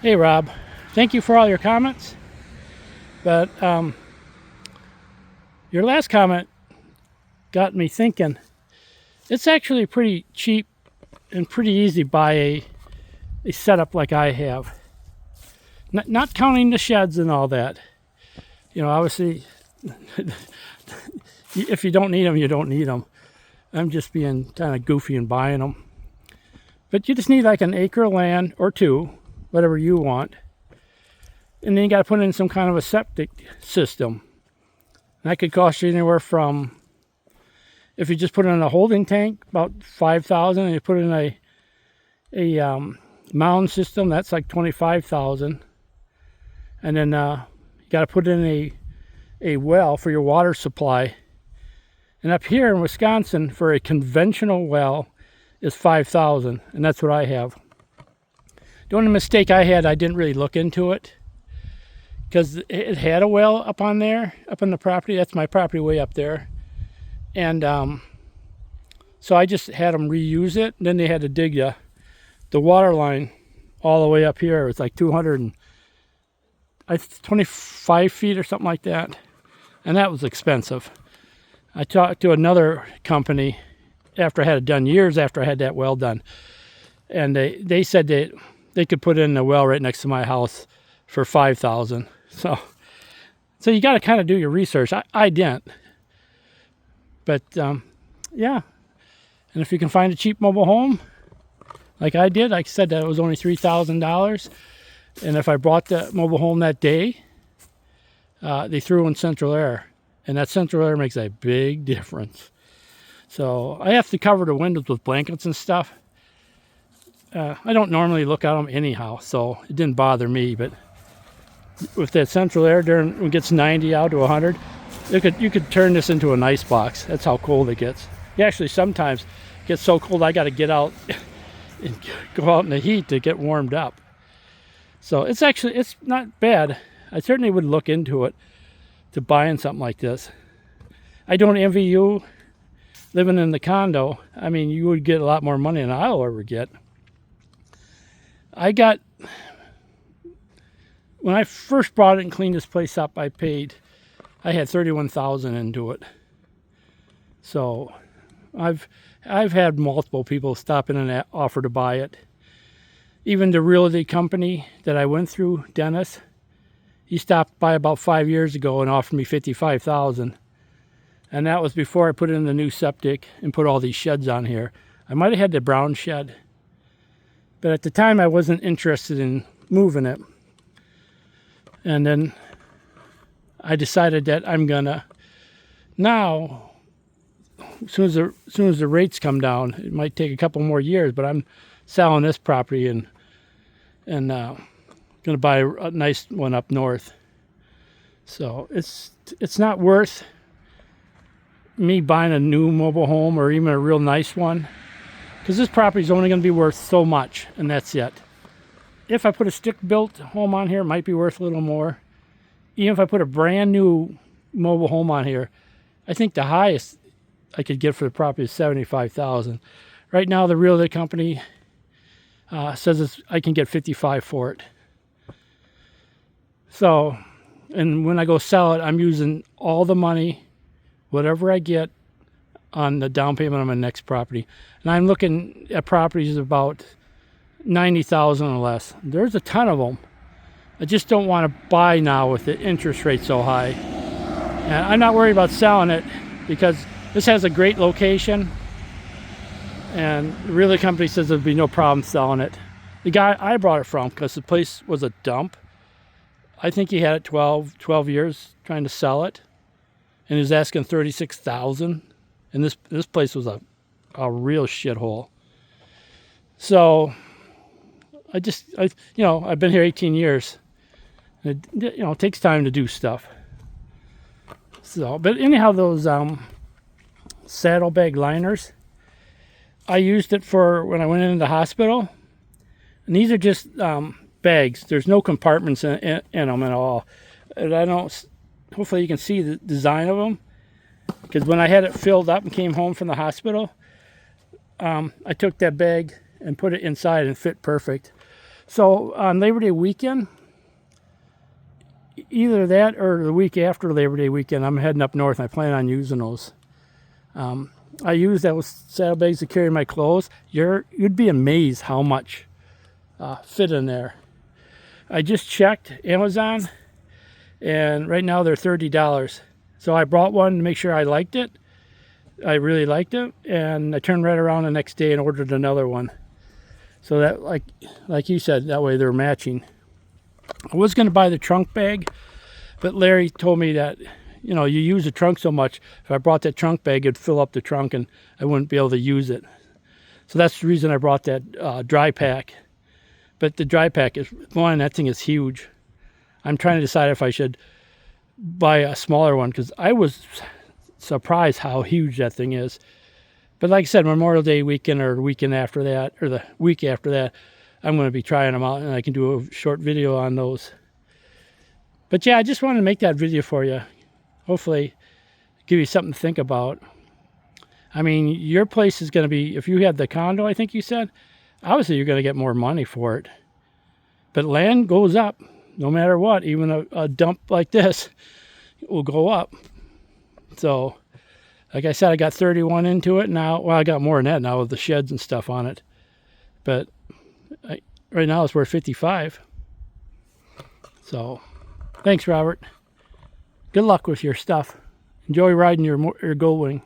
Hey Rob, thank you for all your comments, but your last comment got me thinking. It's actually pretty cheap and pretty easy to buy a setup like I have. Not counting the sheds and all that. You know, obviously, if you don't need them, you don't need them. I'm just being kind of goofy and buying them. But you just need like an acre of land or two, whatever you want. And then you got to put in some kind of a septic system. And that could cost you anywhere from, if you just put it in a holding tank, about $5,000, and you put it in a mound system, that's like $25,000. And then you got to put in a well for your water supply. And up here in Wisconsin, for a conventional well, is $5,000, and that's what I have. The only mistake I had, I didn't really look into it, because it had a well up on there, up on the property. That's my property way up there. And so I just had them reuse it. And then they had to dig the water line all the way up here. It was like 25 feet or something like that. And that was expensive. I talked to another company after I had it done, years after I had that well done. And they said they could put in a well right next to my house for $5,000. So you got to kind of do your research. I didn't. But yeah. And if you can find a cheap mobile home, like I did, like I said, that it was only $3,000. And if I bought the mobile home that day, they threw in central air. And that central air makes a big difference. So I have to cover the windows with blankets and stuff. I don't normally look at them anyhow, so it didn't bother me. But with that central air during when it gets 90 out to 100, you could turn this into an ice box. That's how cold it gets. You actually sometimes get so cold I got to get out and go out in the heat to get warmed up. So it's not bad. I certainly would look into it to buying something like this. I don't envy you living in the condo. I mean, you would get a lot more money than I'll ever get. When I first bought it and cleaned this place up, I had $31,000 into it. So I've had multiple people stop in and offer to buy it. Even the realty company that I went through, Dennis, he stopped by about 5 years ago and offered me $55,000. And that was before I put in the new septic and put all these sheds on here. I might have had the brown shed, but at the time I wasn't interested in moving it. And then I decided that I'm gonna now, as soon as the rates come down, it might take a couple more years, but I'm selling this property and gonna buy a nice one up north. So it's not worth me buying a new mobile home or even a real nice one, because this property is only going to be worth so much, and that's it. If I put a stick-built home on here, it might be worth a little more. Even if I put a brand new mobile home on here, I think the highest I could get for the property is $75,000. Right now, the realty company says I can get $55,000 for it. So, and when I go sell it, I'm using all the money, whatever I get, on the down payment on my next property. And I'm looking at properties about $90,000 or less. There's a ton of them. I just don't want to buy now with the interest rate so high. And I'm not worried about selling it because this has a great location. And the realty company says there'd be no problem selling it. The guy I bought it from, because the place was a dump, I think he had it 12 years trying to sell it. And he was asking $36,000. And this place was a real shithole. So I've been here 18 years. It takes time to do stuff. So, but anyhow, those saddlebag liners, I used it for when I went into the hospital. And these are just bags. There's no compartments in them at all. And hopefully you can see the design of them. Because when I had it filled up and came home from the hospital, I took that bag and put it inside and it fit perfect. So on Labor Day weekend, either that or the week after Labor Day weekend, I'm heading up north and I plan on using those. I use those saddlebags to carry my clothes. You'd be amazed how much fit in there. I just checked Amazon, and right now they're $30. So I brought one to make sure I liked it. I really liked it, and I turned right around the next day and ordered another one. So that, like you said, that way they're matching. I was going to buy the trunk bag, but Larry told me that, you know, you use the trunk so much, if I brought that trunk bag, it'd fill up the trunk and I wouldn't be able to use it. So that's the reason I brought that dry pack. But the dry pack is, one, that thing is huge. I'm trying to decide if I should buy a smaller one, because I was surprised how huge that thing is. But like I said, Memorial Day weekend or the weekend after that, or the week after that, I'm going to be trying them out, and I can do a short video on those. But yeah, I just wanted to make that video for you. Hopefully give you something to think about. I mean, your place is going to be, if you have the condo, I think you said, obviously you're going to get more money for it. But land goes up no matter what. Even a dump like this will go up. So, like I said, I got 31 into it now. Well, I got more than that now with the sheds and stuff on it. But right now it's worth 55. So, thanks, Robert. Good luck with your stuff. Enjoy riding your Goldwing.